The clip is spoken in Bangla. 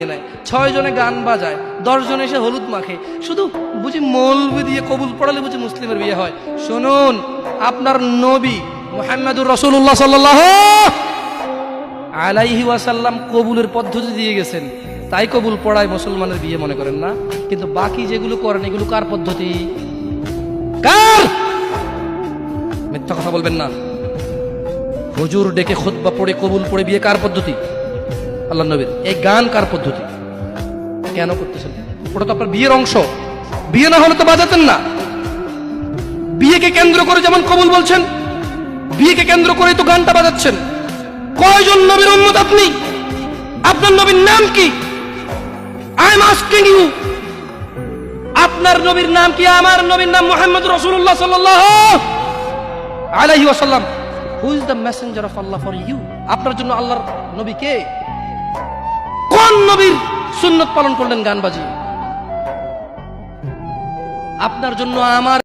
নাই, 6 জনে গান বাজায়, 10 জন এসে হলুদ মাখে, শুধু বুঝি মৌলবি দিয়ে কবুল পড়ালে বুঝি মুসলিমের বিয়ে হয়। শুনুন, আপনার নবী মুহাম্মদুর রাসূলুল্লাহ সাল্লাল্লাহু আলাইহি ওয়াসাল্লাম কবুলের পদ্ধতি দিয়ে গেছেন, তাই কবুল পড়ায় মুসলমানের বিয়ে মনে করেন না। কিন্তু বাকি যেগুলো করেন এগুলো কার পদ্ধতি? কার? মিথ্যা কথা বলবেন না। হুজুর ডেকে খুতবা পড়ে কবুল পড়ে বিয়ে কার পদ্ধতি? আল্লাহ নবীর। এই গান কার পদ্ধতি? কেন করতেছেন? ওটা তো আপনার বিয়ের অংশ, বিয়ে না হলে তো বাজাতেন না। বিয়েকে কেন্দ্র করে যেমন কবুল বলছেন, বিয়েকে কেন্দ্র করে তো গানটা বাজাচ্ছেন। কয়জন নবীর উম্মত আপনি? আপনার নবীর নাম কি? আই এম আস্কিং ইউ, আপনার নবীর নাম কি? আমার নবীর নাম মুহাম্মদ রাসূলুল্লাহ সাল্লাল্লাহু আলাইহি ওয়াসাল্লাম। Who is the messenger of Allah for you? আপনার জন্য আল্লাহর নবী কে? কোন নবীর সুন্নত পালন করলেন গান বাজিয়ে? আপনার জন্য আমার